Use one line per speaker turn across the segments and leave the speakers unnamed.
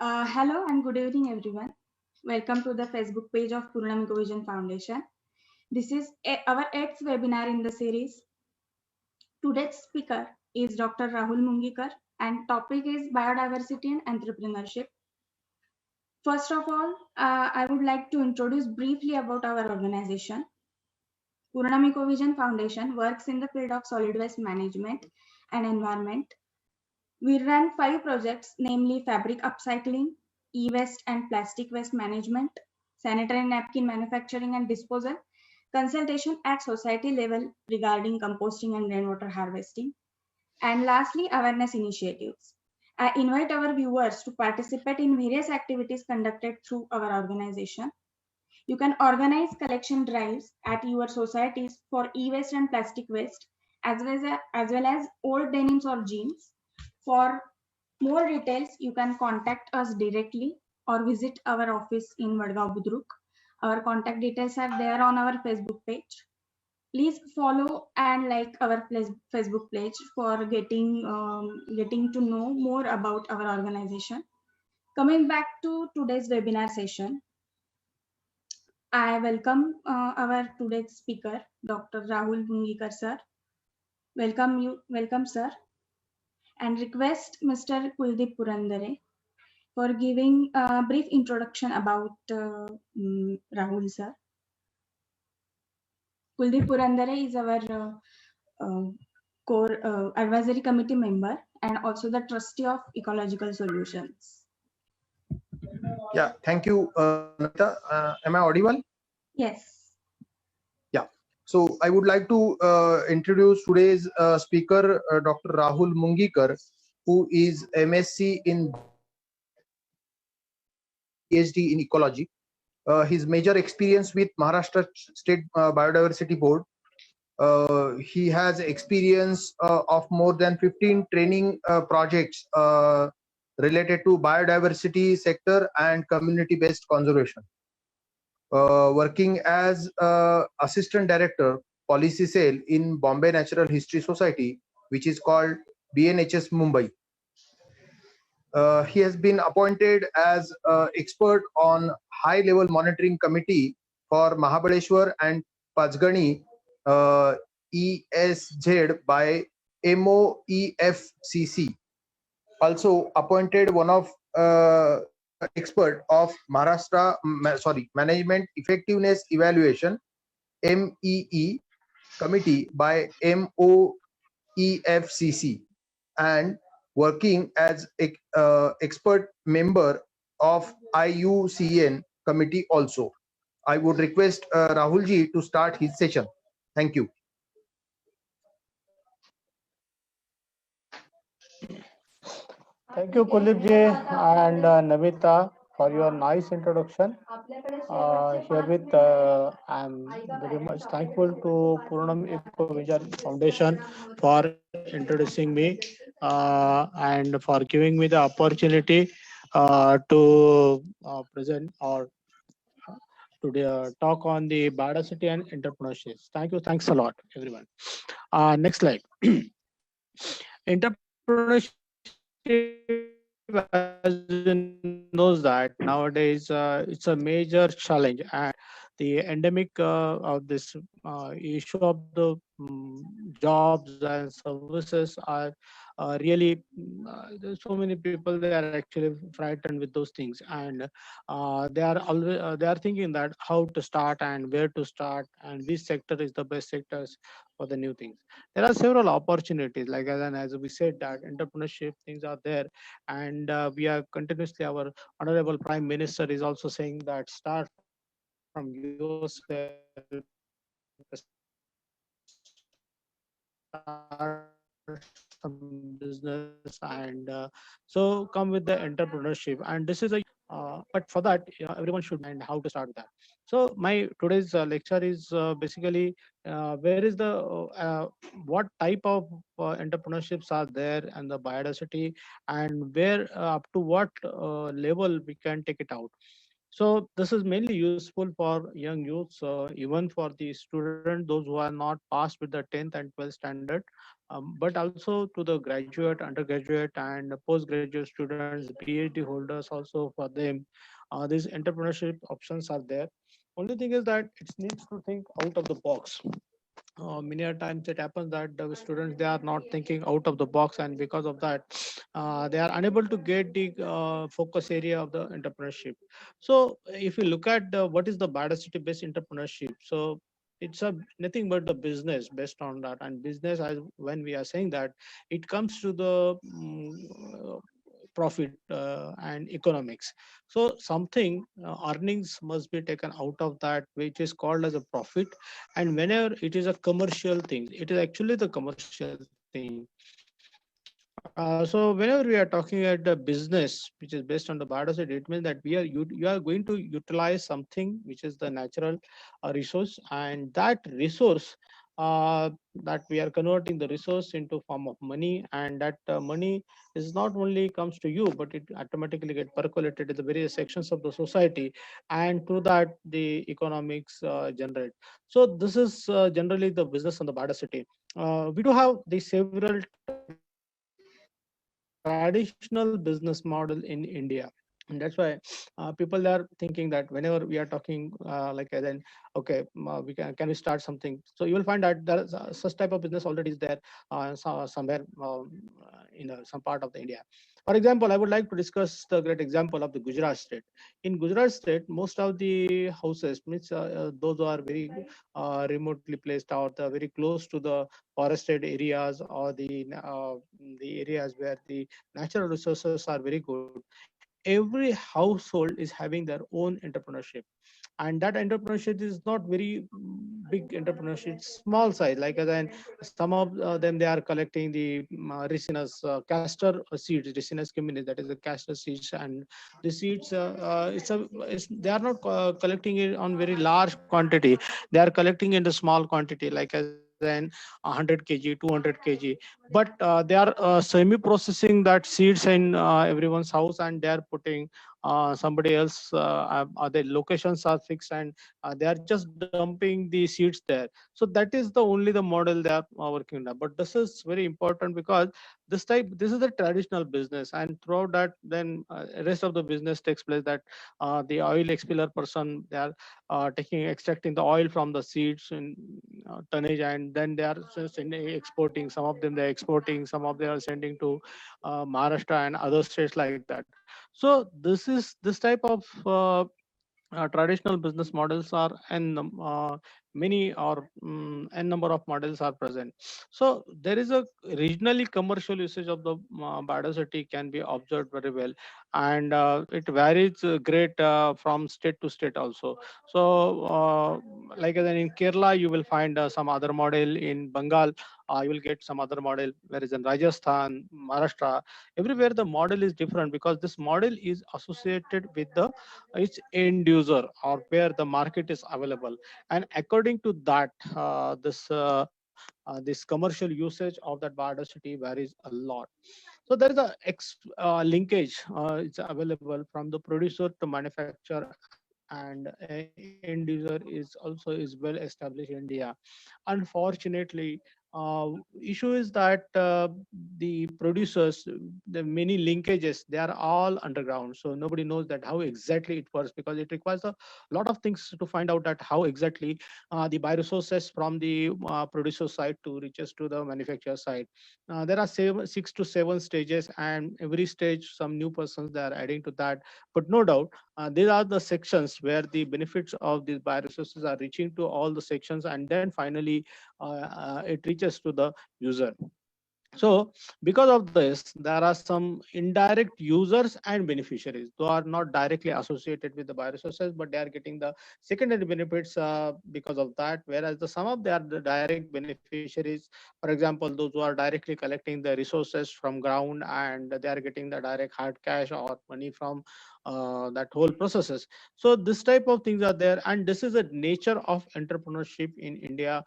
Hello and good evening, everyone. Welcome to the Facebook page of Purnam Ecovision Foundation. This is our eighth webinar in the series. Today's speaker is Dr. Rahul Mungikar, and topic is biodiversity and entrepreneurship. First of all, I would like to introduce briefly about our organization. Purnam Ecovision Foundation works in the field of solid waste management and environment. We run 5 projects, namely fabric upcycling, e-waste and plastic waste management, sanitary napkin manufacturing and disposal, consultation at society level regarding composting and rainwater harvesting, and lastly, awareness initiatives. I invite our viewers to participate in various activities conducted through our organization. You can organize collection drives at your societies for e-waste and plastic waste, as well as old denims or jeans. For more details, you can contact us directly or visit our office in Vadgaon Budruk. Our contact details are there on our Facebook page. Please follow and like our Facebook page for getting to know more about our organization. Coming back to today's webinar session, I welcome our today's speaker, Dr. Rahul Mungikar sir. Welcome sir, and request Mr. Kuldeep Purandare for giving a brief introduction about Rahul sir. Kuldeep Purandare is our core advisory committee member and also the trustee of Ecological Solutions.
Yeah, thank you, Nita. Am I audible?
Yes.
Yeah. So I would like to introduce today's speaker, Dr. Rahul Mungikar, who is MSc in PhD in ecology. His major experience with Maharashtra State Biodiversity Board. He has experience of more than 15 training projects related to biodiversity sector and community-based conservation. Working as assistant director policy cell in Bombay Natural History Society, which is called BNHS Mumbai. He has been appointed as expert on high level monitoring committee for Mahabaleshwar and Pachgani ESZ by MOEFCC. Also appointed one of expert of Maharashtra Management Effectiveness Evaluation MEE committee by MOEFCC, and working as expert member of IUCN committee also. I would request Rahulji to start his session. Thank you.
Thank you, Kuldeep ji and Namita, for your nice introduction. Herewith, I am very much thankful to Purnam Ecovision Foundation for introducing me and for giving me the opportunity to present or to talk on the biodiversity and entrepreneurship. Thank you. Thanks a lot, everyone. Next slide. Entrepreneurship, as you knows that nowadays it's a major challenge, and the endemic of this issue of the jobs and services are really there's so many people, they are actually frightened with those things, and they are always they are thinking that how to start and where to start and which sector is the best sectors for the new things. There are several opportunities, like as we said that entrepreneurship things are there, and we are continuously, our honorable prime minister is also saying that start from yourself, start some business, and so come with the entrepreneurship, and this is a but for that everyone should and how to start that. So my today's lecture is basically where is the what type of entrepreneurships are there and the biodiversity, and where up to what level we can take it out. So this is mainly useful for young youths, even for the student, those who are not passed with the 10th and 12th standard, but also to the graduate, undergraduate, and postgraduate students, PhD holders. Also for them, these entrepreneurship options are there. Only thing is that it needs to think out of the box. Many a times it happens that the students, they are not thinking out of the box, and because of that, they are unable to get the focus area of the entrepreneurship. So if you look at what is the biodiversity based entrepreneurship, so it's a nothing but the business based on that. And business, as when we are saying that, it comes to the profit and economics. So something, earnings must be taken out of that, which is called as a profit. And whenever it is a commercial thing, it is actually the commercial thing. So whenever we are talking at the business which is based on the biodiversity, it means that you are going to utilize something which is the natural resource, and that resource, that we are converting the resource into form of money, and that money is not only comes to you, but it automatically get percolated in the various sections of the society, and through that the economics generate. So this is generally the business on the biodiversity. We do have the several traditional business model in India. And that's why people are thinking that whenever we are talking, then okay, we can we start something. So you will find that there is such type of business already is there, somewhere in some part of the India. For example, I would like to discuss the great example of the Gujarat state. In Gujarat state, most of the houses means those who are very remotely placed, or the very close to the forested areas, or the areas where the natural resources are very good. Every household is having their own entrepreneurship, and that entrepreneurship is not very big entrepreneurship, it's small size. Like then some of them, they are collecting the ricinus castor seeds, ricinus cuminis, that is the castor seeds. And the seeds, they are not collecting it on very large quantity, they are collecting in the small quantity, like as in 100 kg, 200 kg. But they are semi processing that seeds in everyone's house, and they are putting somebody else, the locations are fixed, and they are just dumping the seeds there. So that is the only the model they are working on. But this is very important, because this is the traditional business, and throughout that, then rest of the business takes place, that the oil expeller person, they are taking extracting the oil from the seeds in tonnage, and then they are sending, exporting. Some of them they're exporting, some of them are sending to Maharashtra and other states like that. So this type of traditional business models are, and many or n number of models are present. So there is a regionally commercial usage of the biodiversity can be observed very well, and it varies great from state to state also. So like then in Kerala you will find some other model, in Bengal you will get some other model, whereas in Rajasthan, Maharashtra, everywhere the model is different, because this model is associated with the its end user, or where the market is available. And according to that, this commercial usage of that biodiversity varies a lot. So there is a linkage, it's available from the producer to manufacturer, and end user is well established in India. Unfortunately, issue is that the producers, the many linkages, they are all underground, so nobody knows that how exactly it works, because it requires a lot of things to find out that how exactly the bioresources from the producer side to reaches to the manufacturer side. There are 6 to 7 stages, and every stage some new persons they are adding to that. But no doubt, these are the sections where the benefits of these bioresources are reaching to all the sections, and then finally it reaches to the user. So because of this, there are some indirect users and beneficiaries who are not directly associated with the bioresources, but they are getting the secondary benefits because of that. Whereas the some of they are the direct beneficiaries, for example, those who are directly collecting the resources from ground, and they are getting the direct hard cash or money from that whole processes. So this type of things are there, and this is the nature of entrepreneurship in India,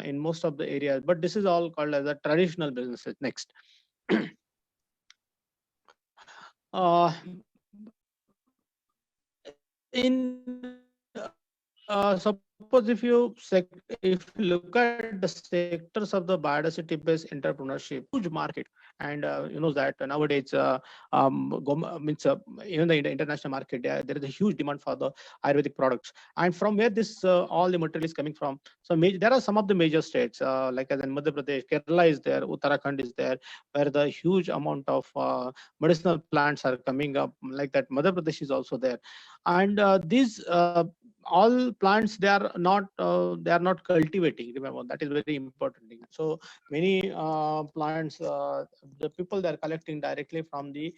in most of the areas. But this is all called as a traditional businesses. Next. uh, in suppose if you look at the sectors of the biodiversity based entrepreneurship, huge market. And you know that nowadays means even the international market, there is a huge demand for the Ayurvedic products. And from where this all the material is coming from, so there are some of the major states like as in Madhya Pradesh, Kerala is there, Uttarakhand is there, where the huge amount of medicinal plants are coming up. Like that, Madhya Pradesh is also there. And these all plants, they are not cultivating, remember, that is very important thing. So many plants, the people, they are collecting directly from the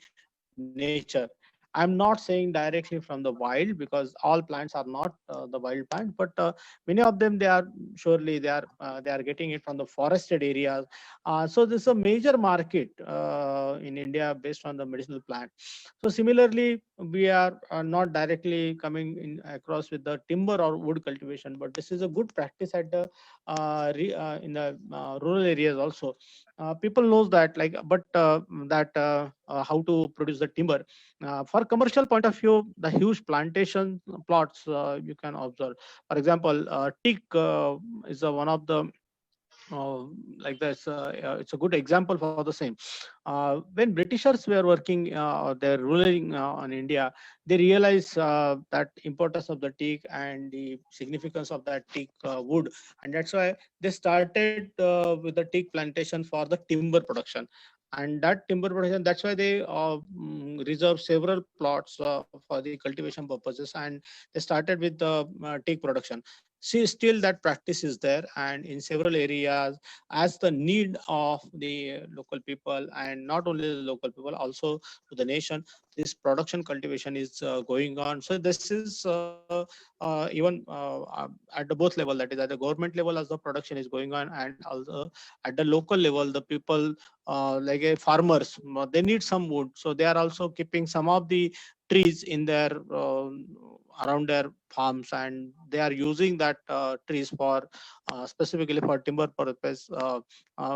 nature. I'm not saying directly from the wild, because all plants are not the wild plant, but many of them, they are surely they are getting it from the forested areas. So this is a major market in India based on the medicinal plant. So similarly, we are not directly coming in across with the timber or wood cultivation, but this is a good practice at the in the rural areas also. People knows that, like, but that how to produce the timber. For commercial point of view, the huge plantation plots you can observe. For example, teak is one of the uh, like this. It's a good example for the same. When Britishers were working, they're ruling on India, they realized that importance of the teak and the significance of that teak wood, and that's why they started with the teak plantation for the timber production. And that timber production, that's why they reserved several plots for the cultivation purposes, and they started with the teak production. See, still that practice is there, and in several areas, as the need of the local people, and not only the local people, also to the nation, this production cultivation is going on. So this is even at the both level, that is at the government level, as the production is going on, and also at the local level, the people like farmers, they need some wood, so they are also keeping some of the trees in their around their farms, and they are using that trees for specifically for timber purpose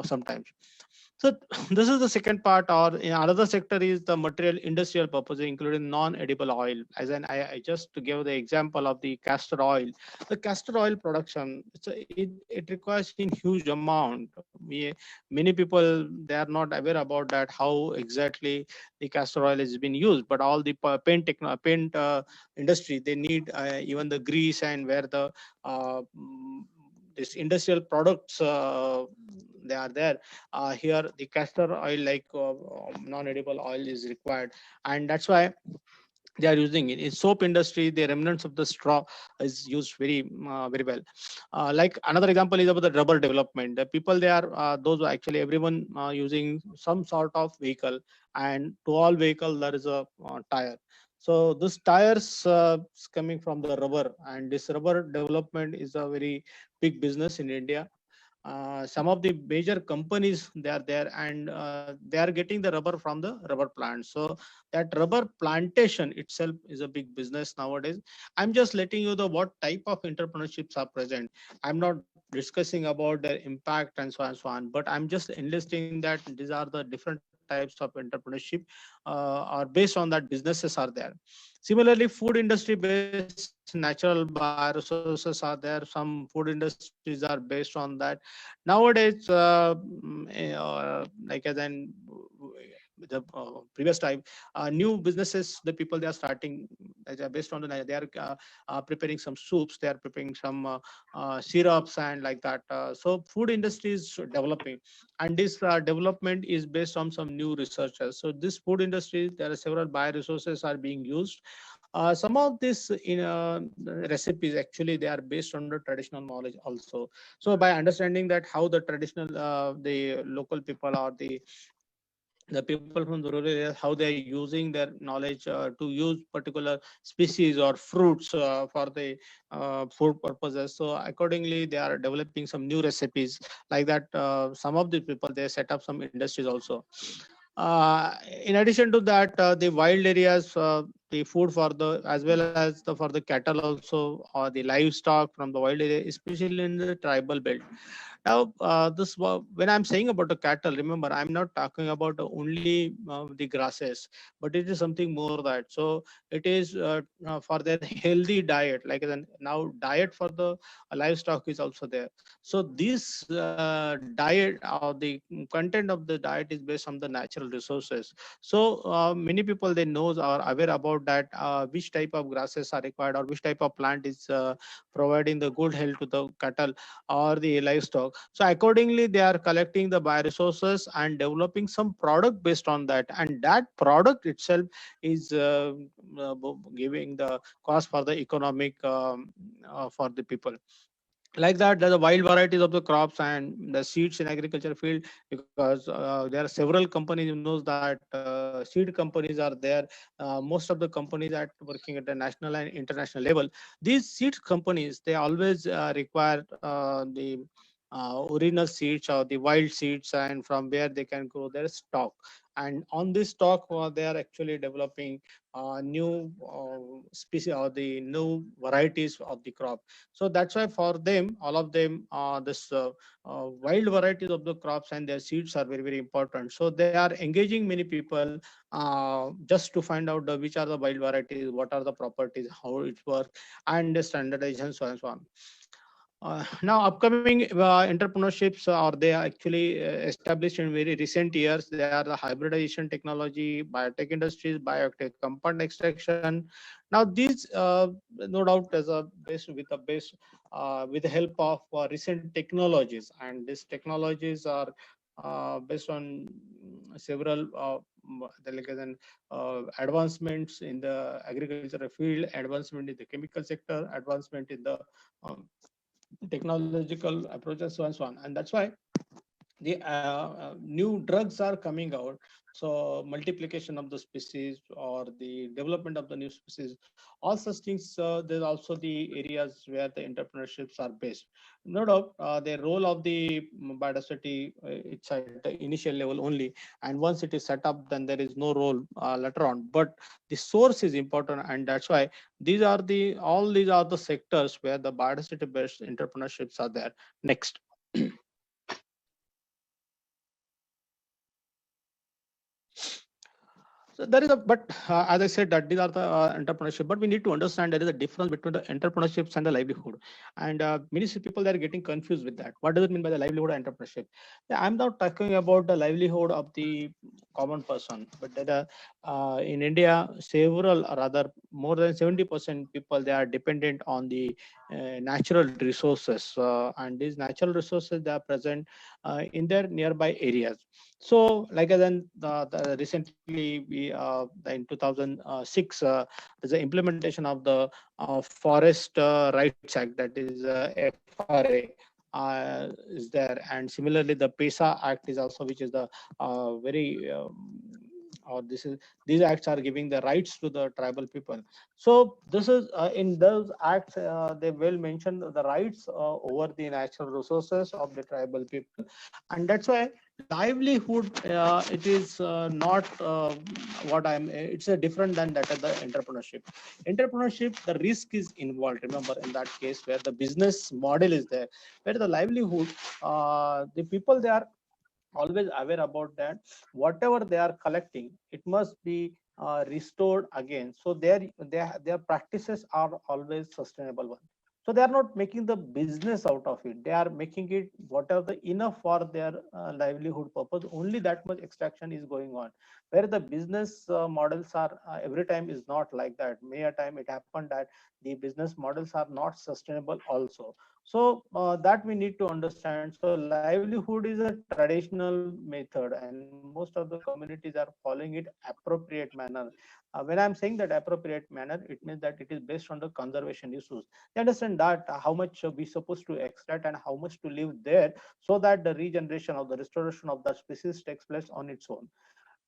sometimes. So this is the second part. Or in another sector is the material industrial purpose, including non-edible oil. As I just to give the example of the castor oil. The castor oil production, it requires in huge amount. Many people, they are not aware about that, how exactly the castor oil is being used. But all the paint industry, they need even the grease, and where the this industrial products they are there. Here the castor oil, like non-edible oil, is required, and that's why they are using it. In soap industry, the remnants of the straw is used very well. Like another example is about the rubber development. The people, they are those actually everyone using some sort of vehicle, and to all vehicle there is a tire. So this tires is coming from the rubber, and this rubber development is a very big business in India. Some of the major companies, they are there, and they are getting the rubber from the rubber plant. So that rubber plantation itself is a big business nowadays. I'm just letting you know what type of entrepreneurships are present. I'm not discussing about their impact and so on and so on, but I'm just enlisting that these are the different types of entrepreneurship are based on that businesses are there. Similarly, food industry based natural bioresources are there. Some food industries are based on that. Nowadays, like as in the previous time, new businesses, the people, they are starting based on the, they are preparing some soups, they are preparing some syrups and like that. So food industry is developing, and this development is based on some new researchers. So this food industry, there are several bioresources are being used. Some of this in recipes, actually they are based on the traditional knowledge also. So by understanding that how the traditional the local people, or the people from the rural areas, how they are using their knowledge to use particular species or fruits for the food purposes. So accordingly, they are developing some new recipes like that. Some of the people, they set up some industries also. In addition to that, the wild areas, the food for the, as well as the for the cattle also, or the livestock from the wild area, especially in the tribal belt. Now, when I'm saying about the cattle, remember, I'm not talking about only the grasses, but it is something more that. So it is for their healthy diet, like now diet for the livestock is also there. So this diet, or the content of the diet, is based on the natural resources. So many people, they knows or aware about that, which type of grasses are required, or which type of plant is providing the good health to the cattle or the livestock. So accordingly, they are collecting the bioresources and developing some product based on that, and that product itself is giving the cost for the economic for the people. Like that, there's a wild varieties of the crops and the seeds in agriculture field, because there are several companies who knows that seed companies are there. Most of the companies that working at the national and international level, these seed companies, they always require the original seeds or the wild seeds, and from where they can grow their stock. And on this stock, they are actually developing new species or the new varieties of the crop. So that's why for them, all of them, this wild varieties of the crops and their seeds are very, very important. So they are engaging many people just to find out which are the wild varieties, what are the properties, how it works, and the standardization, so and so on. Now, upcoming entrepreneurships are they are actually established in very recent years. They are the hybridization technology, biotech industries, biotech compound extraction. Now, these no doubt as a base with the help of recent technologies, and these technologies are based on several advancements in the agricultural field, advancement in the chemical sector, advancement in the um, technological approaches, so and so on. And that's why the new drugs are coming out. So multiplication of the species or the development of the new species, all such things, there's also the areas where the entrepreneurships are based. No doubt the role of the biodiversity, it's at the initial level only, and once it is set up, then there is no role later on. But the source is important, and that's why all these are the sectors where the biodiversity based entrepreneurships are there. Next. So there is a, but as I said, that these are the entrepreneurship. But we need to understand there is a difference between the entrepreneurships and the livelihood. And many people, they are getting confused with that. What does it mean by the livelihood and entrepreneurship? Yeah, I'm not talking about the livelihood of the common person, but that, in India, several, or rather more than 70% people, they are dependent on the natural resources, and these natural resources, they are present in their nearby areas. So, like then recently, we in 2006, there's an implementation of the Forest Rights Act, that is FRA. Is there, and similarly the PESA Act is also, which is the very or this is these acts are giving the rights to the tribal people. So this is in those acts, they will mention the rights over the natural resources of the tribal people, and that's why livelihood, it is not what I'm it's a different than that of the entrepreneurship. The risk is involved, remember, in that case, where the business model is there, where the livelihood, the people, they are always aware about that whatever they are collecting, it must be restored again. So their practices are always sustainable one. So they are not making the business out of it, they are making it whatever the enough for their livelihood purpose. Only that much extraction is going on, where the business models are every time is not like that. May a time it happened that the business models are not sustainable also. So that we need to understand. So livelihood is a traditional method, and most of the communities are following it appropriate manner. When I'm saying that appropriate manner, it means that it is based on the conservation issues. They understand that how much we supposed to extract and how much to leave there, so that the regeneration or the restoration of the species takes place on its own.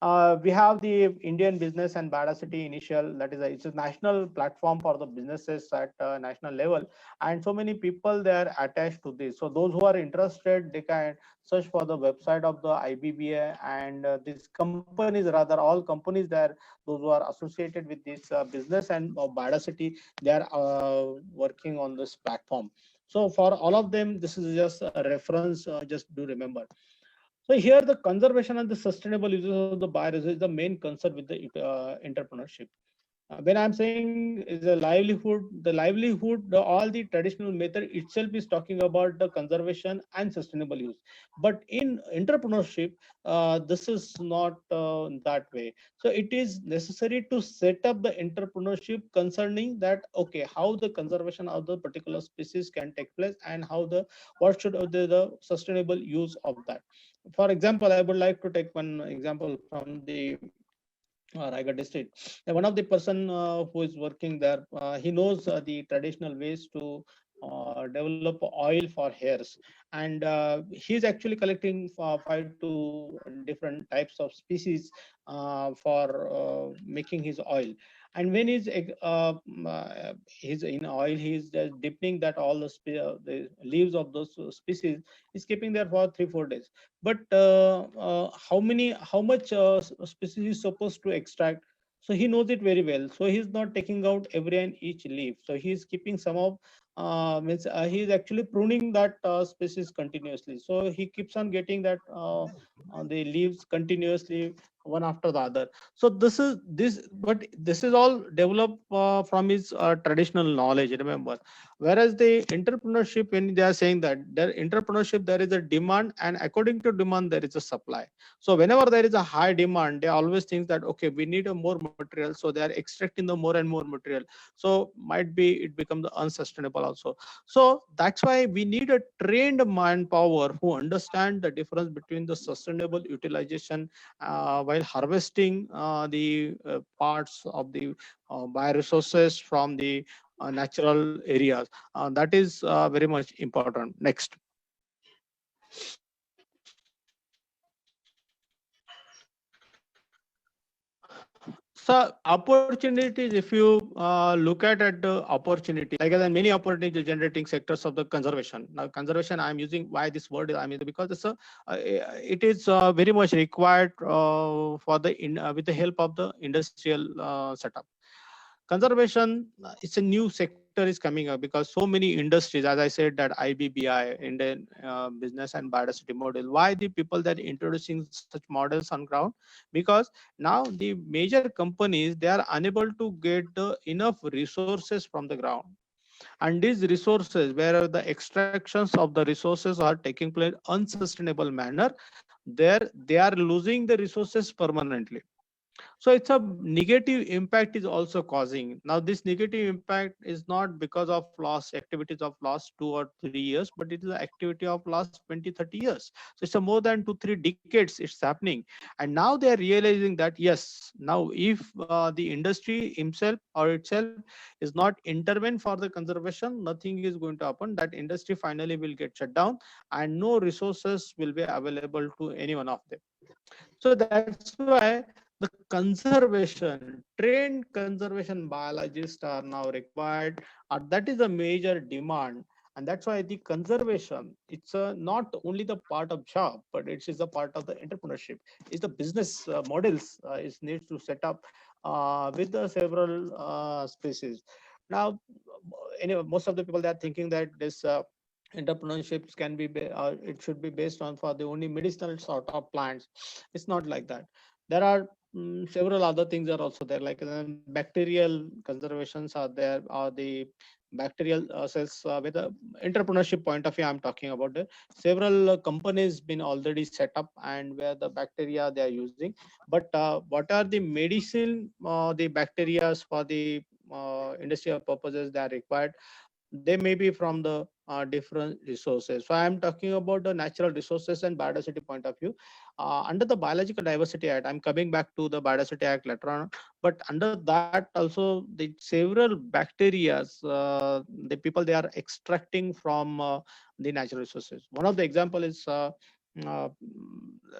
We have the Indian Business and Biodiversity Initial, that is it's a national platform for the businesses at national level, and so many people they are attached to this. So those who are interested, they can search for the website of the IBBA, and these companies, rather all companies there, those who are associated with this business and biodiversity, they are working on this platform. So for all of them, this is just a reference. Just do remember. So here the conservation and the sustainable uses of the bioresources is the main concern with the entrepreneurship. When I'm saying is a livelihood, all the traditional method itself is talking about the conservation and sustainable use. But in entrepreneurship, this is not that way. So it is necessary to set up the entrepreneurship concerning that, okay, how the conservation of the particular species can take place, and how the what should the sustainable use of that. For example, I would like to take one example from the Raigad district. One of the person who is working there, he knows the traditional ways to develop oil for hairs, and he's actually collecting 5 to different types of species for making his oil. And when he's in oil, he's just dipping that all the leaves of those species is keeping there for 3 4 days. But how much species is supposed to extract, so he knows it very well. So he's not taking out every and each leaf, so he's keeping some of means he is actually pruning that species continuously, so he keeps on getting that the leaves continuously, one after the other. So but this is all developed from his traditional knowledge, remember. Whereas the entrepreneurship, when they are saying that there entrepreneurship, there is a demand, and according to demand there is a supply. So whenever there is a high demand, they always think that, okay, we need a more material, so they are extracting the more and more material. So might be it become the unsustainable also. So that's why we need a trained manpower who understand the difference between the sustainable utilization while harvesting the parts of the bioresources from the natural areas. That is very much important. Next. So opportunities, if you look at the opportunity, like there are many opportunities generating sectors of the conservation. Now, conservation, I'm using why this word is, I mean, because it is very much required for the with the help of the industrial setup. Conservation, it's a new sector is coming up because so many industries, as I said, that IBBI, Indian Business and Biodiversity Model. Why the people that are introducing such models on ground? Because now the major companies, they are unable to get the enough resources from the ground, and these resources, where the extractions of the resources are taking place unsustainable manner, there they are losing the resources permanently. So it's a negative impact is also causing. Now this negative impact is not because of lost activities of last 2 or 3 years, but it is the activity of last 20 30 years. So it's a more than 2 3 decades it's happening. And now they are realizing that, yes, now if the industry himself or itself is not intervene for the conservation, nothing is going to happen. That industry finally will get shut down, and no resources will be available to any one of them. So that's why the conservation, trained conservation biologists are now required. That is a major demand. And that's why the conservation, it's not only the part of job, but it is a part of the entrepreneurship. It's the business models is needs to set up with the several species. Now, anyway, most of the people, they are thinking that this entrepreneurships can be it should be based on for the only medicinal sort of plants. It's not like that. There are several other things are also there, like bacterial conservations are there, or the bacterial cells with the entrepreneurship point of view I'm talking about. There several companies been already set up, and where the bacteria they are using. But what are the medicine the bacteria for the industrial purposes they are required, they may be from the different resources. So I am talking about the natural resources and biodiversity point of view. Under the Biological Diversity Act, I'm coming back to the Biodiversity Act later on, but under that also the several bacteria, the people they are extracting from the natural resources. One of the example is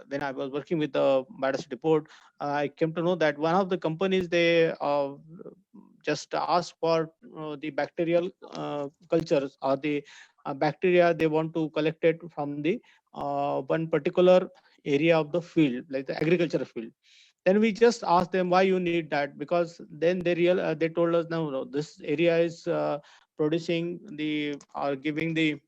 when I was working with the biodiversity board, I came to know that one of the companies, they just asked for the bacterial cultures, or the bacteria they want to collect it from the one particular area of the field, like the agricultural field. Then we just asked them why you need that, because then they told us, no, this area is producing the, or giving the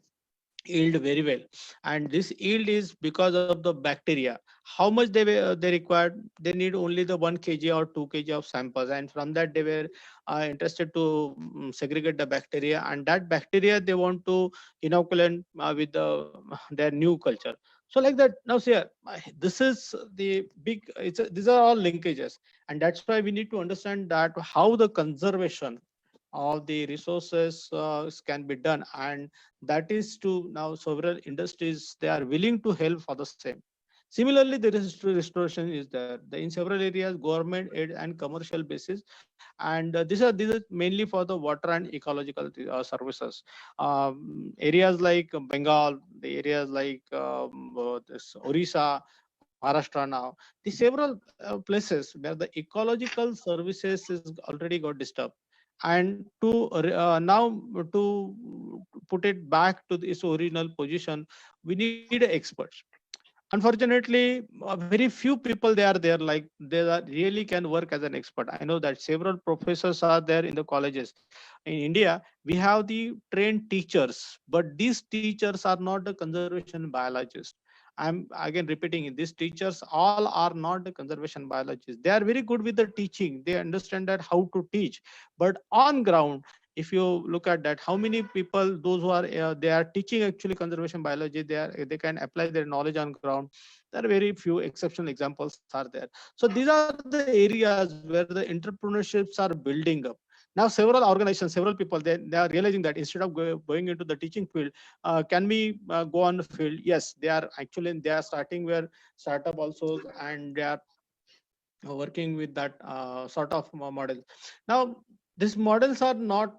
yield very well, and this yield is because of the bacteria. How much they required? They need only the 1 kg or 2 kg of samples, and from that they were interested to segregate the bacteria, and that bacteria they want to inoculate with their new culture. So like that. Now see, this is the big, these are all linkages, and that's why we need to understand that how the conservation of the resources can be done, and that is to now several industries, they are willing to help for the same. Similarly, the restoration is there. In several areas, government aid and commercial basis, and these are mainly for the water and ecological services. Areas like Bengal, the areas like this Orissa, Maharashtra now, the several places where the ecological services is already got disturbed, and to now to put it back to its original position, we need experts. Unfortunately, very few people they are there, like they are really can work as an expert. I know that several professors are there in the colleges in India. We have the trained teachers, but these teachers are not the conservation biologists. I'm again repeating it, these teachers all are not the conservation biologists. They are very good with the teaching, they understand that how to teach, but on ground, if you look at that, how many people, those who are they are teaching actually conservation biology, they can apply their knowledge on ground? There are very few exceptional examples are there. So these are the areas where the entrepreneurships are building up. Now several organizations, several people, they are realizing that instead of going into the teaching field, can we go on the field? Yes, they are actually, they are starting where startup also, and they are working with that sort of model. Now, these models are not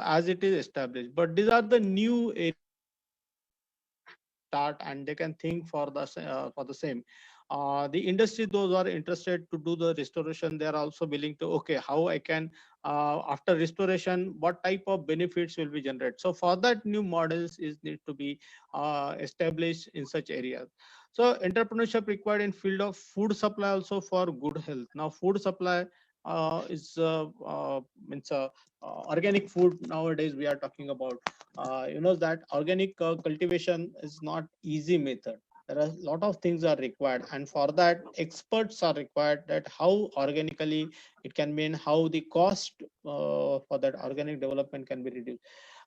as it is established, but these are the new areas where the entrepreneurs can start, and they can think for the same. The industry, those are interested to do the restoration, they are also willing to, okay, how I can after restoration, what type of benefits will be generated. So for that, new models is need to be established in such areas. So entrepreneurship required in field of food supply also for good health. Now food supply is means organic food nowadays we are talking about. That organic cultivation is not easy method. There are a lot of things are required, and for that experts are required, that how organically it can mean, how the cost for that organic development can be reduced.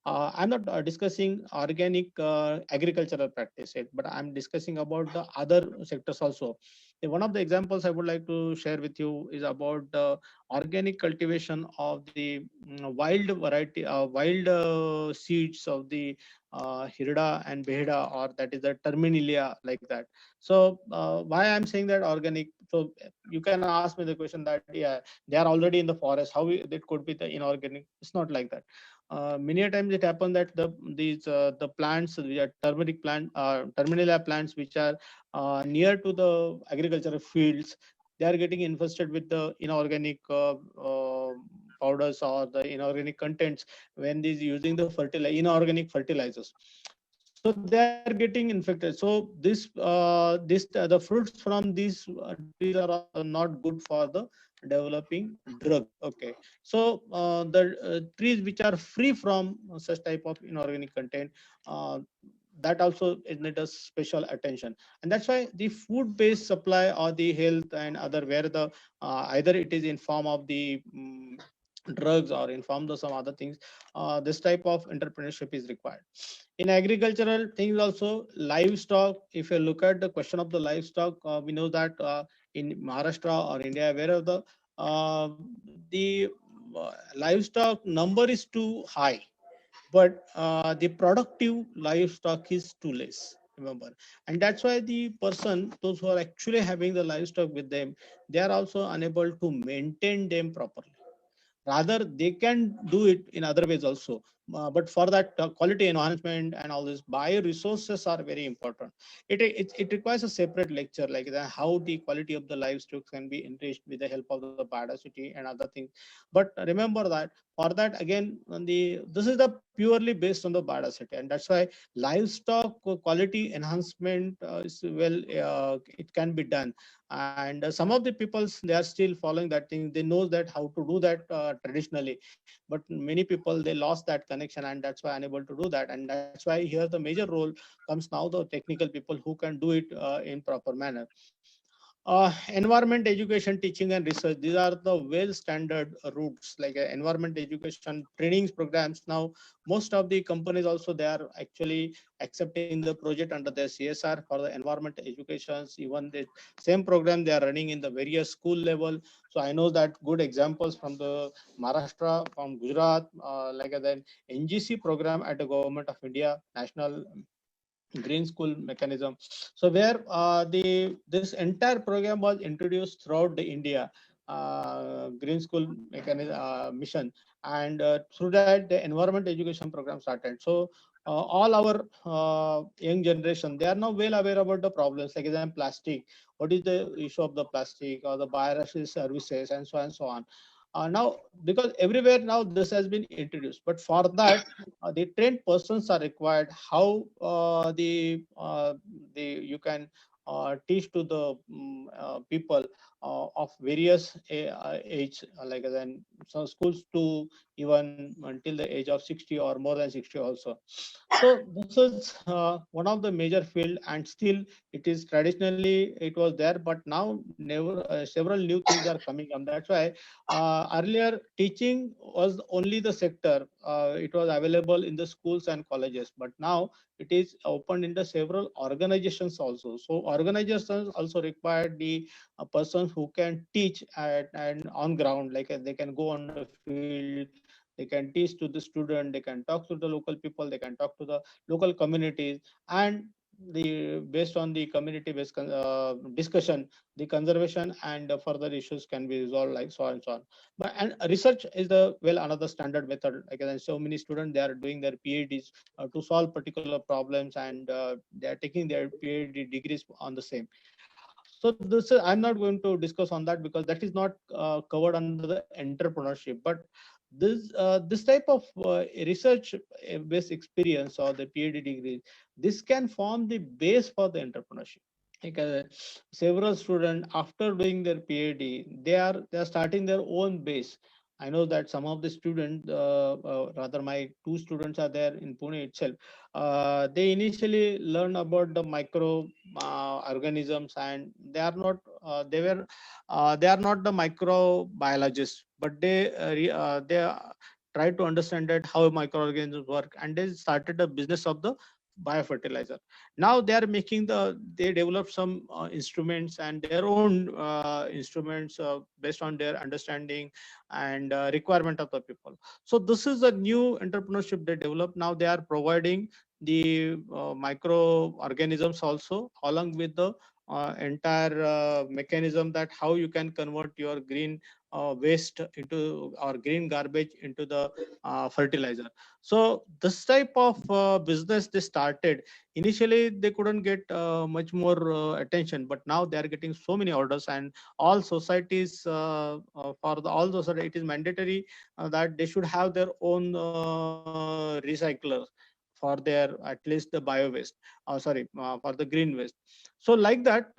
I'm not discussing organic agricultural practices, but I'm discussing about the other sectors also. One of the examples I would like to share with you is about the organic cultivation of the wild variety, wild seeds of the Hirda and Beheda, or that is the Terminalia, like that. So why I'm saying that organic? So you can ask me the question that, yeah, they are already in the forest. How it could be the inorganic? It's not like that. Many a times it happens that the plants, which are turmeric plant, terminalia plants, which are near to the agricultural fields, they are getting infested with the inorganic powders or the inorganic contents when these using the inorganic fertilizers. So they are getting infected. So the fruits from these trees are not good for the developing drugs. Okay, so the trees which are free from such type of inorganic content, uh, that also is need a special attention. And that's why the food based supply or the health and other, where the either it is in form of the drugs or in form of some other things, this type of entrepreneurship is required. In agricultural things also, livestock, if you look at the question of the livestock, we know that in Maharashtra or India, wherever uh, the livestock number is too high, but the productive livestock is too less, remember. And that's why the person, those who are actually having the livestock with them, they are also unable to maintain them properly. Rather, they can do it in other ways also. but for that quality enhancement and all this bioresources are very important. It requires a separate lecture, like how the quality of the livestock can be enriched with the help of the biodiversity and other things. But remember that for that again, this is the purely based on the biodiversity, and that's why livestock quality enhancement is well, it can be done. And some of the peoples, they are still following that thing. They know that how to do that traditionally, but many people, they lost that connection, and that's why unable to do that. And that's why here the major role comes now, the technical people who can do it in proper manner. Environment education, teaching and research, these are the well standard routes, like environment education trainings programs. Now most of the companies also, they are actually accepting the project under their CSR for the environment educations. Even the same program they are running in the various school level. So I know that good examples from the Maharashtra, from Gujarat, like the NGC program at the Government of India, National Green School Mechanism. So where this entire program was introduced throughout the India, Green School Mechanism mission, and through that the environment education program started. So all our young generation, they are now well aware about the problems, like example plastic. What is the issue of the plastic or the bioresource services and so on and so on. Now, because everywhere now this has been introduced, but for that the trained persons are required. How the you can teach to the people of various age, like then some schools to even until the age of 60 or more than 60 also. So this is one of the major field, and still it is traditionally it was there, but now never several new things are coming up. That's why earlier teaching was only the sector, it was available in the schools and colleges, but now it is open in the several organizations also. So organizations also require the persons who can teach and on ground, like they can go on the field, they can teach to the student, they can talk to the local people, they can talk to the local communities, and the based on the community based discussion, the conservation and further issues can be resolved, like so and so on. But and research is the well another standard method. Like so many students, they are doing their PhDs to solve particular problems, and they are taking their PhD degrees on the same. So this is, I'm not going to discuss on that because that is not covered under the entrepreneurship. But this type of research based experience or the PhD degree, this can form the base for the entrepreneurship. Like several students after doing their PhD, they are starting their own base. I know that some of the students, rather my two students are there in Pune itself. They initially learn about the micro organisms, and they are not the microbiologists, but they try to understand that how microorganisms work, and they started the business of the biofertilizer. Now they develop some instruments and their own instruments based on their understanding and requirement of the people. So this is a new entrepreneurship they develop. Now they are providing the microorganisms also, along with the entire mechanism that how you can convert your green waste into, or green garbage into the fertilizer. So this type of business they started. Initially they couldn't get much more attention, but now they are getting so many orders, and all societies for the all society, it is mandatory that they should have their own recyclers for their at least the bio waste, for the green waste. So like that,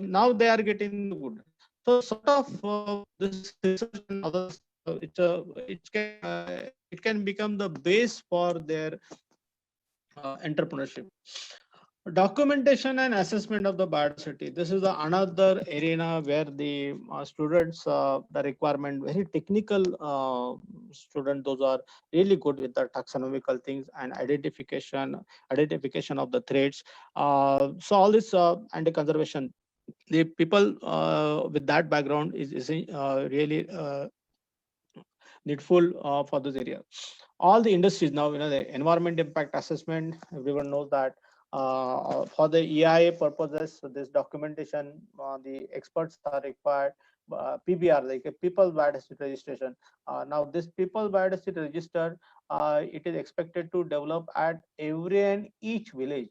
now they are getting the good. So sort of this research and others, it can become the base for their entrepreneurship. Documentation and assessment of the biodiversity. This is another arena where the students, the requirement, very technical student, those are really good with the taxonomical things and identification of the threats. So all this and the conservation, the people with that background is really needful for this area. All the industries now, the environment impact assessment, everyone knows that for the EIA purposes, so this documentation, the experts are required. PBR, like a People's Biodiversity Registration. Now this People's Biodiversity Register, it is expected to develop at every and each village.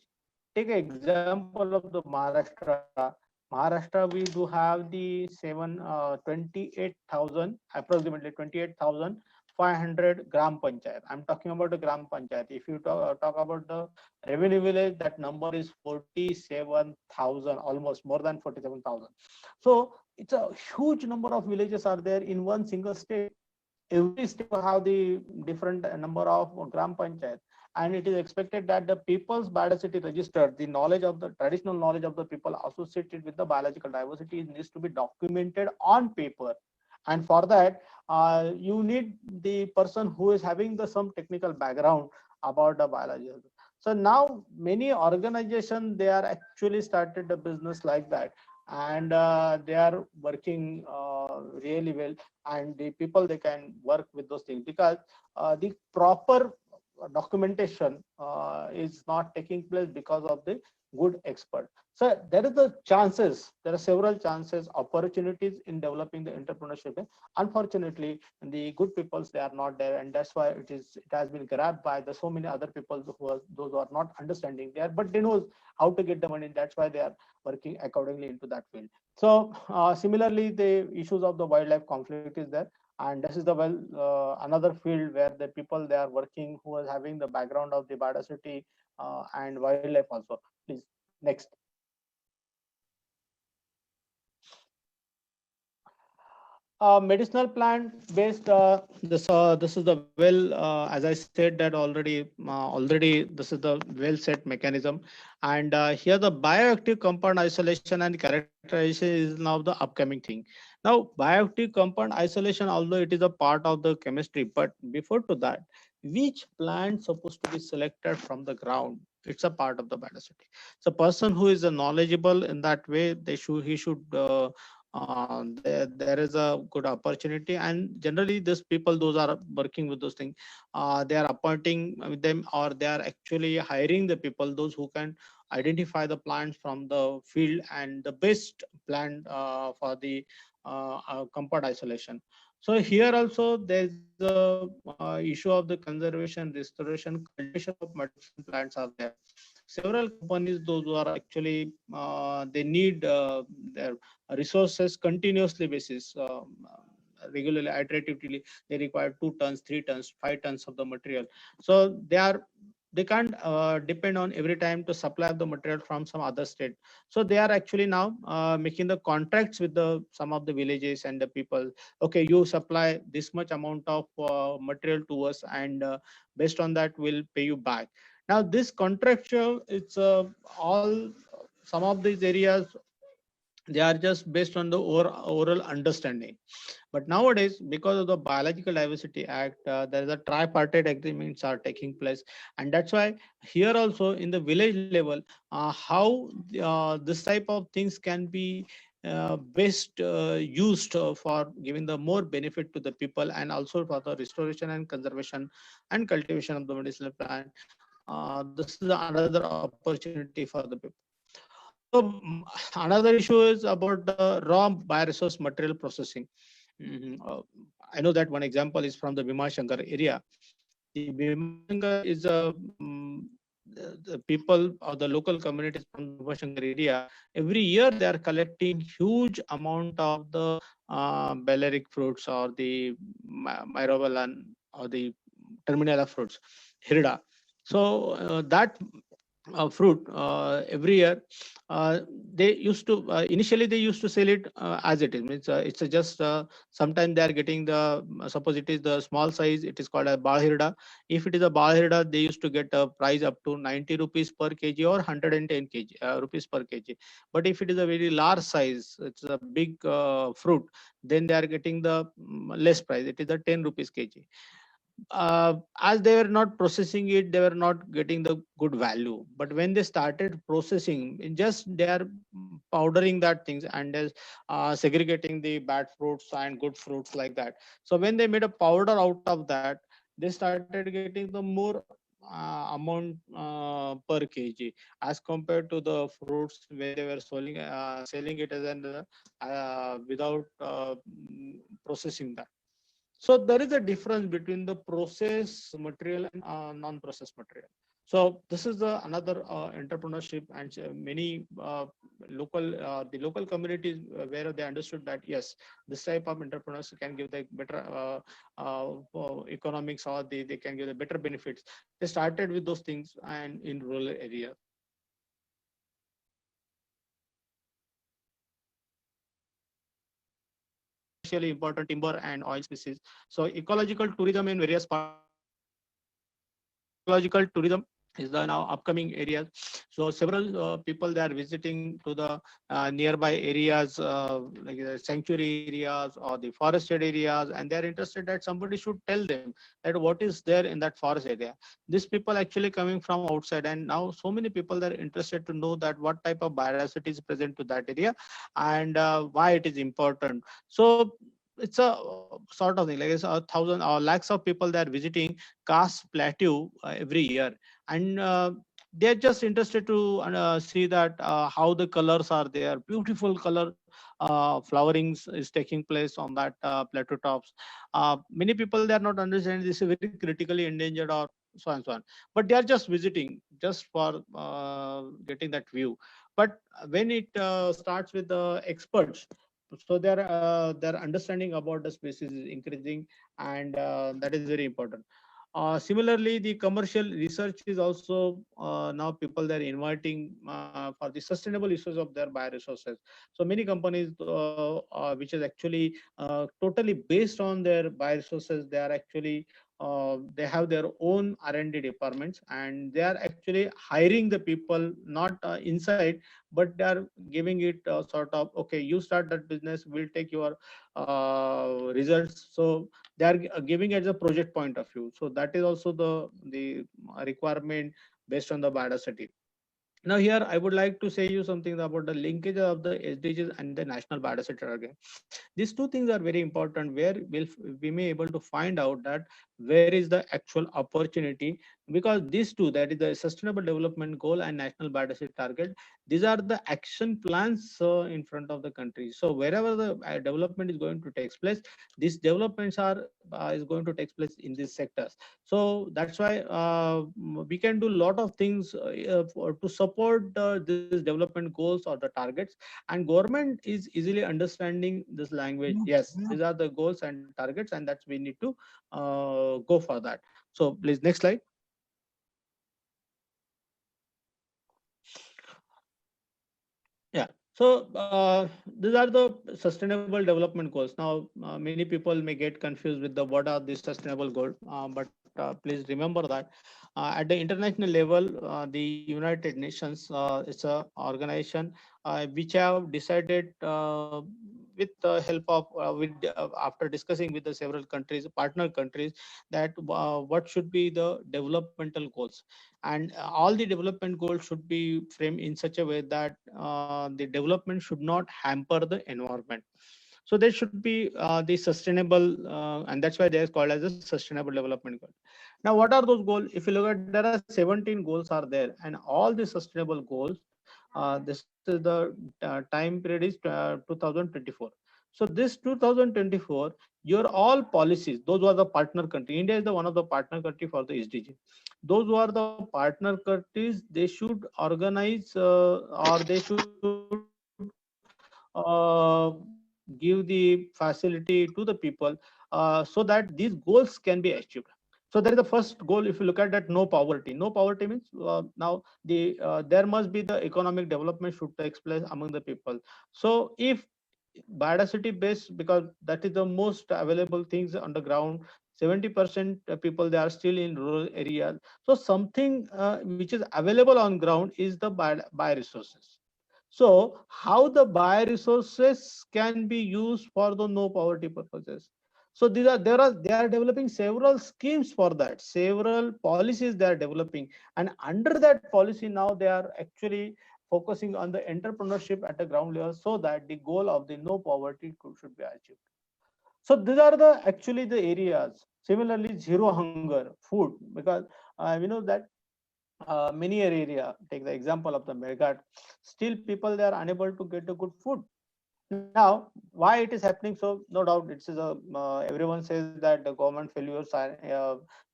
Take an example of the Maharashtra. Maharashtra, we do have the 28,000, approximately 28,500 gram panchayat. I'm talking about the gram panchayat. If you talk about the revenue village, that number is 47,000, almost more than 47,000. So it's a huge number of villages are there in one single state. Every state will have the different number of gram panchayat, and it is expected that the people's biodiversity register, the knowledge of the traditional knowledge of the people associated with the biological diversity, needs to be documented on paper. And for that, you need the person who is having the some technical background about the biology. So now many organizations, they are actually started a business like that, and they are working really well, and the people, they can work with those things, because the proper documentation is not taking place because of the good expert. So there is the chances, there are several chances, opportunities in developing the entrepreneurship. Unfortunately, the good peoples, they are not there, and that's why it has been grabbed by the so many other people who are, those who are not understanding there, but they know how to get the money. That's why they are working accordingly into that field. So similarly, the issues of the wildlife conflict is there, and this is the another field where the people, they are working who are having the background of the biodiversity and wildlife also. Please, next. Medicinal plant based, this is the well, as I said that already this is the well set mechanism. And here the bioactive compound isolation and characterization is now the upcoming thing. Now bioactive compound isolation, although it is a part of the chemistry, but before to that, which plant supposed to be selected from the ground, it's a part of the biodiversity. So person who is knowledgeable in that way, he should there is a good opportunity. And generally these people, those are working with those things, they are appointing with them, or they are actually hiring the people, those who can identify the plants from the field and the best plant for the compound isolation. So here also there's a issue of the conservation, restoration, cultivation of medicinal plants are there. Several companies, those who are actually they need their resources continuously basis, regularly, iteratively. They require 2 tons, 3 tons, 5 tons of the material. So they can't depend on every time to supply the material from some other state. So they are actually now making the contracts with the some of the villages and the people. Okay, you supply this much amount of material to us, and based on that we'll pay you back. Now this contractual, it's all, some of these areas, they are just based on the oral understanding. But nowadays, because of the Biological Diversity Act, there is a tripartite agreements are taking place, and that's why here also in the village level, how this type of things can be best used for giving the more benefit to the people, and also for the restoration and conservation and cultivation of the medicinal plant. This is another opportunity for the people. So another issue is about the raw bioresource material processing. I know that one example is from the Bhimashankar area. The Bhimashankar is the people or the local communities from the Bhimashankar area. Every year they are collecting huge amount of the balearic fruits, or the myrobalan, or the terminala fruits, hirida. So that fruit every year, uh, they used to initially they used to sell it as it is. It's just sometimes they are getting the, suppose it is the small size, it is called a balhirda. If it is a balhirda, they used to get a price up to 90 rupees per kg or 110 kg rupees per kg. But if it is a very large size, it's a big fruit, then they are getting the less price, it is a 10 rupees kg. As they were not processing it, they were not getting the good value. But when they started processing, just they are powdering that things, and segregating the bad fruits and good fruits like that. So when they made a powder out of that, they started getting the more amount per kg as compared to the fruits where they were selling it as an without processing that. So there is a difference between the process material and non-process material. So this is the another entrepreneurship, and many the local communities where they understood that yes, this type of entrepreneurs can give the better economics, or they can give the better benefits. They started with those things and in rural area. Especially important timber and oil species. So ecological tourism in various parts ecological tourism is the now upcoming areas. So several people they are visiting to the nearby areas like the sanctuary areas or the forested areas, and they are interested that somebody should tell them that what is there in that forest area. These people actually coming from outside, and now so many people are interested to know that what type of biodiversity is present to that area, and why it is important. So it's a sort of thing like it's a thousand or lakhs of people that are visiting Khas Plateau every year, and they're just interested to see that how the colors are there. Beautiful color flowerings is taking place on that plateau tops. Many people they are not understanding this is very critically endangered or so and so on, but they are just visiting just for getting that view. But when it starts with the experts, so their understanding about the species is increasing, and that is very important. Similarly, the commercial research is also now people they're inviting for the sustainable uses of their bioresources. So many companies which is actually totally based on their bioresources, they are actually they have their own R&D departments, and they are actually hiring the people not inside, but they are giving it sort of okay, you start that business, we'll take your results. So they are giving it as a project point of view. So that is also the requirement based on the biodiversity. Now here I would like to say you something about the linkage of the SDGs and the national biodiversity target. These two things are very important, where we may able to find out that where is the actual opportunity, because these two, that is the sustainable development goal and national biodiversity target, these are the action plans in front of the country. So wherever the development is going to take place, these developments are is going to take place in these sectors. So that's why we can do a lot of things to support these development goals or the targets, and government is easily understanding this language. Yes, these are the goals and targets, and that's we need to go for that. So please, next slide. Yeah. So these are the sustainable development goals. Now, many people may get confused with the what are the sustainable goals, but please remember that at the international level, the United Nations is a organization which have decided with the help of after discussing with the several countries, partner countries, that what should be the developmental goals, and all the development goals should be framed in such a way that the development should not hamper the environment. So there should be the sustainable and that's why they are called as a sustainable development goal. Now what are those goals? If you look at, there are 17 goals are there, and all the sustainable goals, this is the time period is 2024. So this 2024, your all policies, those who are the partner country, India is the one of the partner country for the SDG. Those who are the partner countries, they should organize or they should give the facility to the people so that these goals can be achieved. So there is the first goal. If you look at that, no poverty. No poverty means now there must be the economic development should take place among the people. So if biodiversity based, because that is the most available things on the ground, 70% people they are still in rural areas. So something which is available on ground is the bioresources. So how the bioresources can be used for the no poverty purposes? So they are developing several schemes for that, several policies they are developing, and under that policy now they are actually focusing on the entrepreneurship at the ground level, so that the goal of the no poverty should be achieved. So these are the actually the areas. Similarly, zero hunger, food, because we know that many area, take the example of the Meerkat, still people they are unable to get a good food. Now, why it is happening? So, no doubt, it's a everyone says that the government failures are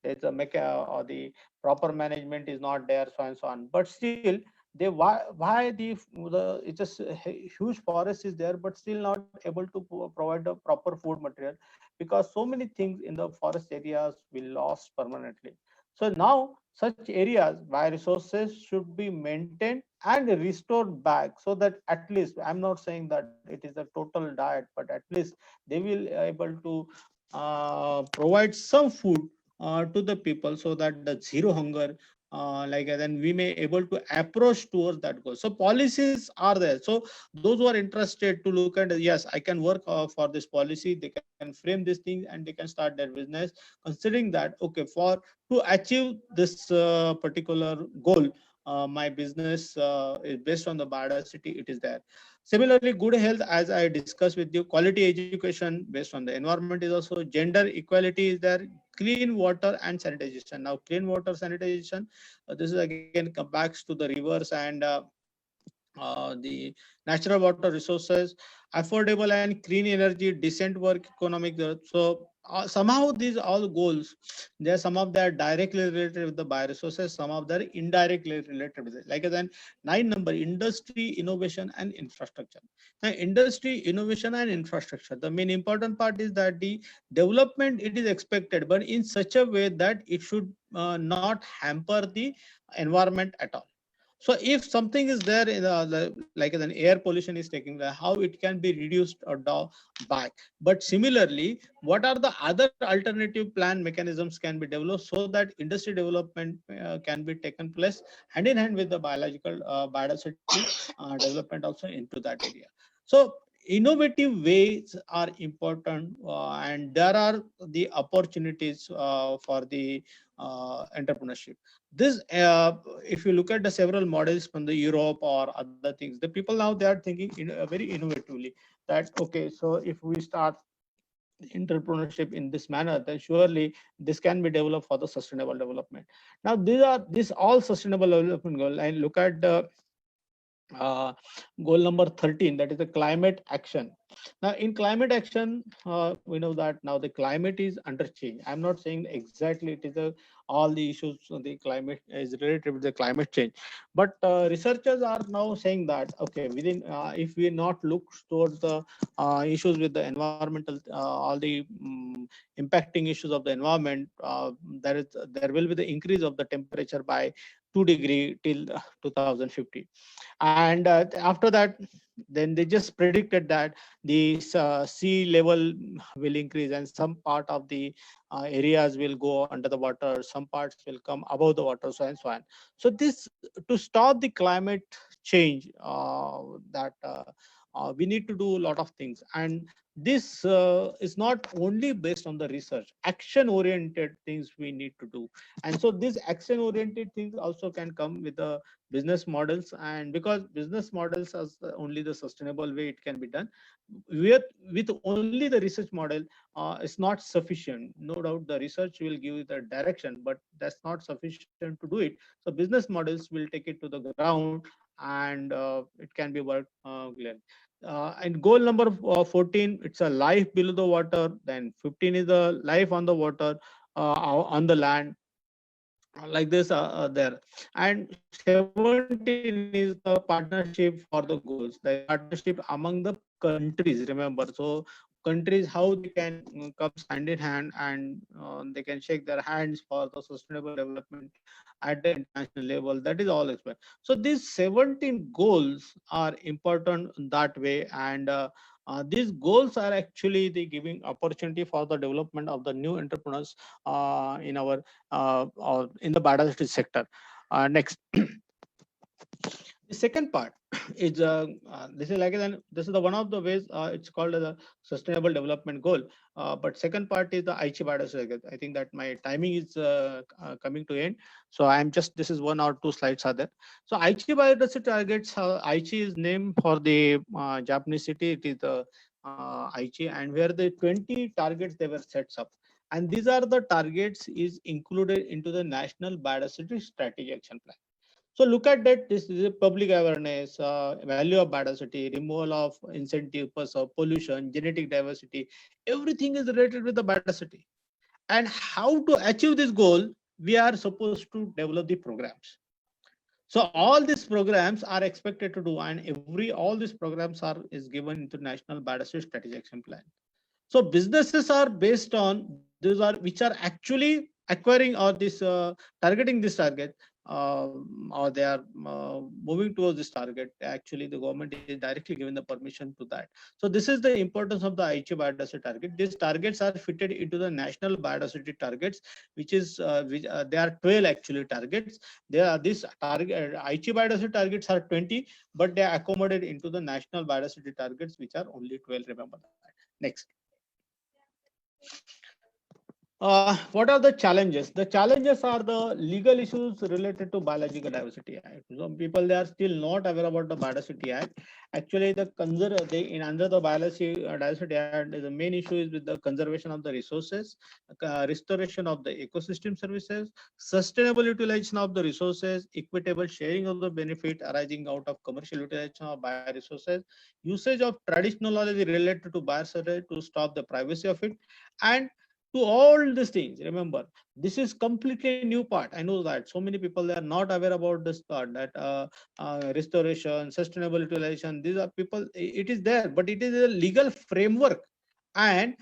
there's a or the proper management is not there, so and so on. But still, they why the it's just a huge forest is there, but still not able to provide the proper food material, because so many things in the forest areas will lost permanently. So now such areas where resources should be maintained and restored back, so that at least, I'm not saying that it is a total diet, but at least they will able to provide some food to the people, so that the zero hunger, then we may able to approach towards that goal. So policies are there. So those who are interested to look at, yes, I can work for this policy, they can frame these things and they can start their business, considering that, okay, for to achieve this particular goal, my business is based on the biodiversity, it is there. Similarly, good health, as I discussed with you, quality education based on the environment is also, gender equality is there, clean water and sanitization. Now, clean water sanitization, this is again come back to the rivers and the natural water resources, affordable and clean energy, decent work, economic growth. So somehow these all goals, there are some of that directly related with the bioresources, some of them indirectly related with it. Like then 9 number, industry, innovation and infrastructure. Now, industry, innovation and infrastructure. The main important part is that the development it is expected, but in such a way that it should not hamper the environment at all. So if something is there in like an air pollution is taking, how it can be reduced or down back. But similarly, what are the other alternative plan mechanisms can be developed, so that industry development can be taken place hand in hand with the biological biodiversity development also into that area. So innovative ways are important, and there are the opportunities for the entrepreneurship. This if you look at the several models from the Europe or other things, the people now they are thinking in very innovatively, that okay, so if we start entrepreneurship in this manner, then surely this can be developed for the sustainable development. Now these all sustainable development goals, and look at the uh, goal number 13, that is the climate action. Now in climate action, we know that now the climate is under change. I'm not saying exactly it is all the issues of the climate is related with the climate change, but researchers are now saying that okay, within if we not look towards the issues with the environmental all the impacting issues of the environment, there will be the increase of the temperature by 2 degree till 2050. And after that, then they just predicted that the sea level will increase, and some part of the areas will go under the water, some parts will come above the water, so and so on. So this, to stop the climate change, that we need to do a lot of things, and this is not only based on the research, action oriented things we need to do. And so these action oriented things also can come with the business models, and because business models as only the sustainable way it can be done. With only the research model, it's not sufficient. No doubt the research will give you the direction, but that's not sufficient to do it. So business models will take it to the ground, and it can be worked clearly. And goal number 14, it's a life below the water. Then 15 is the life on the water, on the land, like this there. And 17 is the partnership for the goals, like partnership among the countries, remember. So countries, how they can comes hand in hand, and they can shake their hands for the sustainable development at the international level. That is all expect. So these 17 goals are important in that way, and these goals are actually the giving opportunity for the development of the new entrepreneurs in our or in the biodiversity sector. Next, the second part is this is like this is the one of the ways it's called as a sustainable development goal. But second part is the Aichi biodiversity. I think that my timing is coming to end, so I'm just, this is one or two slides are there. So Aichi biodiversity targets. Aichi is named for the Japanese city. It is the Aichi, and where the 20 targets they were set up. And these are the targets is included into the National Biodiversity Strategy Action Plan. So look at that. This is a public awareness, value of biodiversity, removal of incentive of pollution, genetic diversity. Everything is related with the biodiversity. And how to achieve this goal, we are supposed to develop the programs. So all these programs are expected to do, and all these programs are is given into National Biodiversity Strategy Action Plan. So businesses are based on those are which are actually acquiring or this targeting this target, or they are moving towards this target. Actually, the government is directly giving the permission to that. So this is the importance of the Aichi biodiversity target. These targets are fitted into the national biodiversity targets, which is there are 12 actually targets. There are this target Aichi biodiversity targets are 20, but they are accommodated into the national biodiversity targets, which are only 12. Remember that. Next. What are the challenges? The challenges are the legal issues related to Biological Diversity Act. Some people they are still not aware about the Biodiversity Act. Actually, under the Biodiversity Act, the main issue is with the conservation of the resources, restoration of the ecosystem services, sustainable utilization of the resources, equitable sharing of the benefit arising out of commercial utilization of bioresources, usage of traditional knowledge related to biodiversity to stop the privacy of it, and to all these things. Remember, this is completely new part. I know that so many people they are not aware about this part, that restoration, sustainable utilization, these are people, it is there, but it is a legal framework, and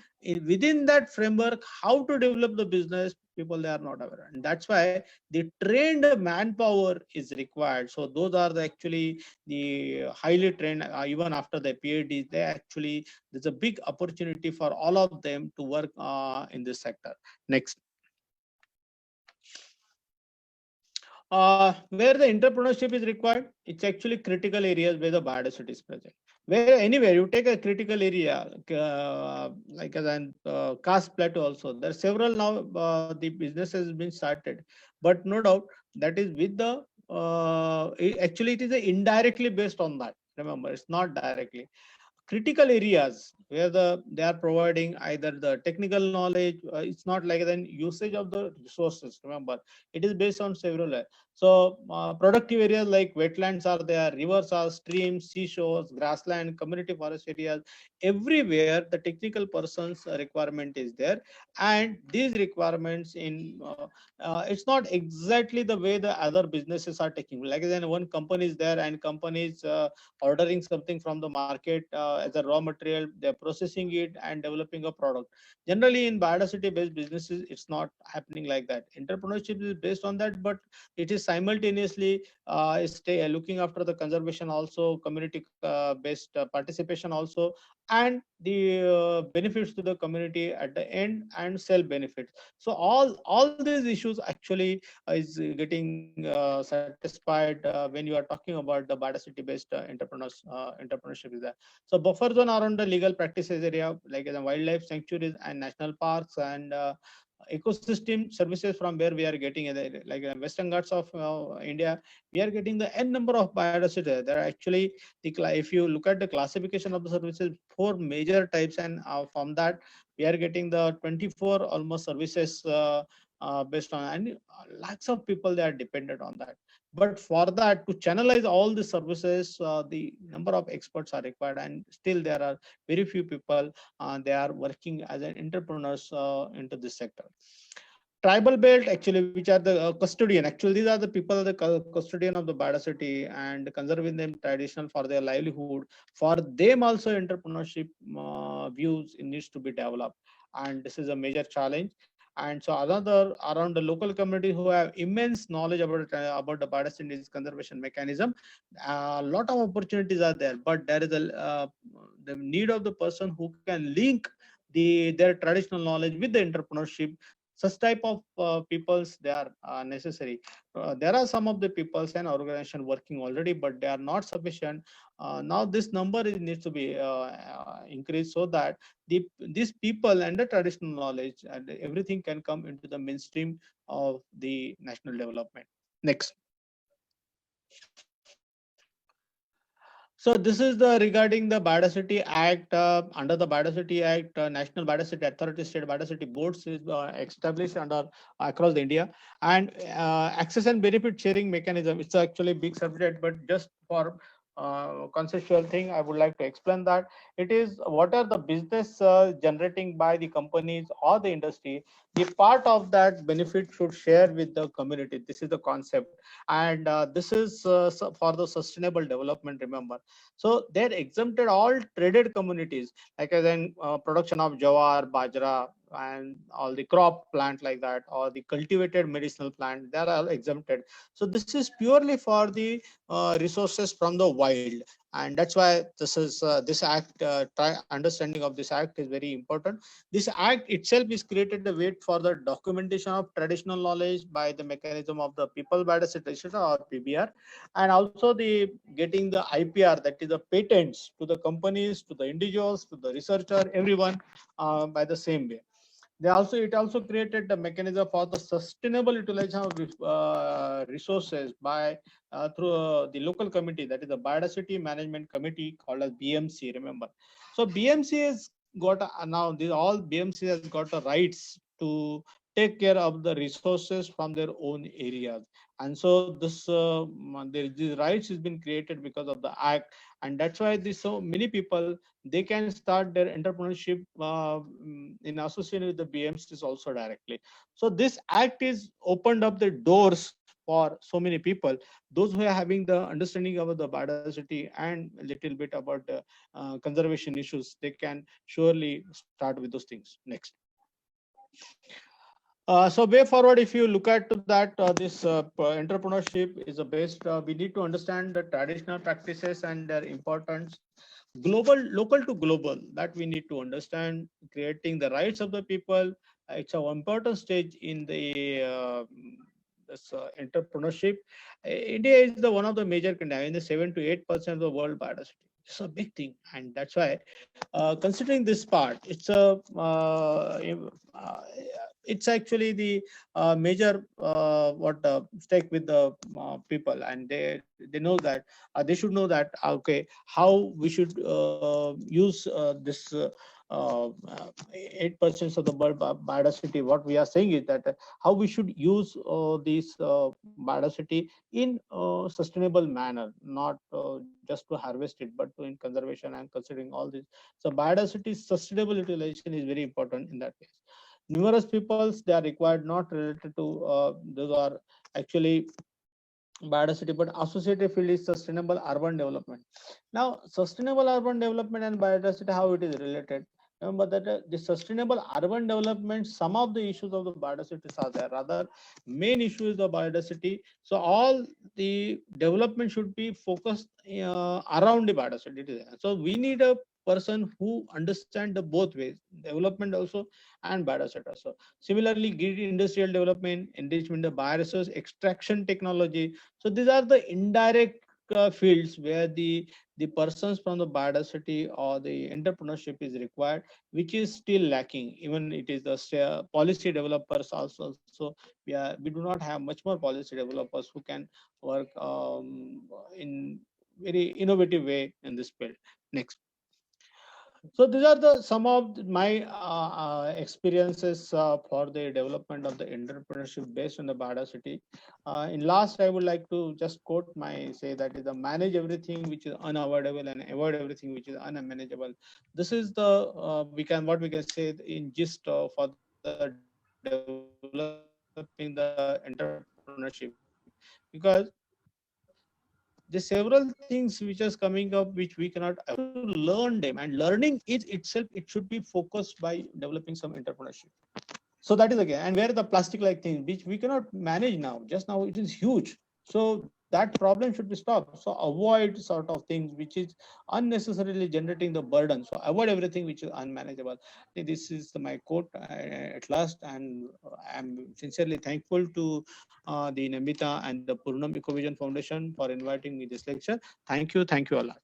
within that framework how to develop the business, people they are not aware, and that's why the trained manpower is required. So those are the actually the highly trained, even after the PhD, they actually, there's a big opportunity for all of them to work in this sector. Next. Where the entrepreneurship is required, it's actually critical areas where the biodiversity is present. Where anywhere you take a critical area, like as an Karst Plateau also, there are several now the businesses has been started, but no doubt that is with the actually it is indirectly based on that. Remember, it's not directly. Critical areas where they are providing either the technical knowledge, it's not like then usage of the resources. Remember, it is based on several so productive areas like wetlands are there, rivers are, streams, seashores, grassland, community forest areas. Everywhere the technical person's requirement is there, and these requirements in it's not exactly the way the other businesses are taking. Like then one company is there and companies ordering something from the market as a raw material, they're processing it and developing a product. Generally in biodiversity based businesses, it's not happening like that. Entrepreneurship is based on that, but it is simultaneously looking after the conservation also, community based participation also, and the benefits to the community at the end, and self benefits. So all these issues actually is getting satisfied when you are talking about the biodiversity based entrepreneurship is there. So buffer zone around the legal practices area, like the wildlife sanctuaries and national parks, and ecosystem services from where we are getting like Western Ghats of India, we are getting the n number of biodiversity. There are actually if you look at the classification of the services, 4 major types, and from that we are getting the 24 almost services based on, and lots of people they are dependent on that. But for that to channelize all the services, the number of experts are required, and still there are very few people they are working as an entrepreneurs into this sector. Tribal belt actually, which are the custodian, actually these are the people, the custodian of the biodiversity and conserving them traditional for their livelihood. For them also entrepreneurship views needs to be developed, and this is a major challenge. And so another around the local community who have immense knowledge about the biodiversity conservation mechanism, a lot of opportunities are there, but there is the need of the person who can link their traditional knowledge with the entrepreneurship. Such type of peoples they are necessary. There are some of the peoples and organization working already, but they are not sufficient. Now this number needs to be increased, so that these people and the traditional knowledge and everything can come into the mainstream of the national development. Next. So this is the regarding the Biodiversity Act. Under the Biodiversity Act, National Biodiversity Authority, State Biodiversity Boards is established under across the India, and access and benefit sharing mechanism. It's actually a big subject, but just for conceptual thing, I would like to explain that it is what are the business generating by the companies or the industry. The part of that benefit should share with the community. This is the concept, and this is for the sustainable development. Remember. So they're exempted all traded communities, like as in production of jawar, bajra, and all the crop plant like that, or the cultivated medicinal plant, they are all exempted. So this is purely for the resources from the wild. And that's why this act, understanding of this act is very important. This act itself is created the way for the documentation of traditional knowledge by the mechanism of the People Biodiversity Register or PBR, and also the getting the IPR, that is the patents, to the companies, to the individuals, to the researcher, everyone by the same way. It also created the mechanism for the sustainable utilization of resources by through the local committee, that is the Biodiversity Management Committee called as BMC. Remember, so BMC has got now all BMC has got the rights to take care of the resources from their own areas, and so these rights has been created because of the act, and that's why this so many people they can start their entrepreneurship in association with the BMCs also directly. So this act is opened up the doors for so many people. Those who are having the understanding about the biodiversity and a little bit about the conservation issues, they can surely start with those things. Next. So way forward, if you look at that, this entrepreneurship is a based. We need to understand the traditional practices and their importance, global, local to global. That we need to understand. Creating the rights of the people. It's an important stage in the this entrepreneurship. India is the one of the major countries in the 7 to 8% of the world biodiversity. It's a big thing, and that's why, considering this part, it's actually the major what stake with the people, and they know that they should know that okay, how we should use this 8% of the biodiversity. What we are saying is that how we should use this biodiversity in a sustainable manner, not just to harvest it, but to in conservation and considering all this. So biodiversity sustainable utilization is very important in that case. Numerous peoples they are required, not related to those are actually biodiversity, but associated field is sustainable urban development. Now, sustainable urban development and biodiversity, how it is related? Remember that the sustainable urban development, some of the issues of the biodiversity are there. Rather, main issue is the biodiversity. So all the development should be focused around the biodiversity. So we need a person who understand the both ways, development also and biodiversity also. Similarly, green industrial development, enrichment of bioresource, extraction technology. So these are the indirect fields where the persons from the biodiversity or the entrepreneurship is required, which is still lacking. Even it is the policy developers also. So we do not have much more policy developers who can work in very innovative way in this field. Next. So these are the some of my experiences for the development of the entrepreneurship based on the biodiversity. In last, I would like to just quote my say that is the manage everything which is unavoidable and avoid everything which is unmanageable. This is the what we can say in gist for the developing the entrepreneurship, because there's several things which is coming up which we cannot avoid to learn them, and learning is itself it should be focused by developing some entrepreneurship. So that is again, and where the plastic like things which we cannot manage now, just now it is huge. So that problem should be stopped. So avoid sort of things which is unnecessarily generating the burden. So avoid everything which is unmanageable. This is my quote at last, and I'm sincerely thankful to the Namita and the Purnam Ecovision Foundation for inviting me this lecture. Thank you a lot.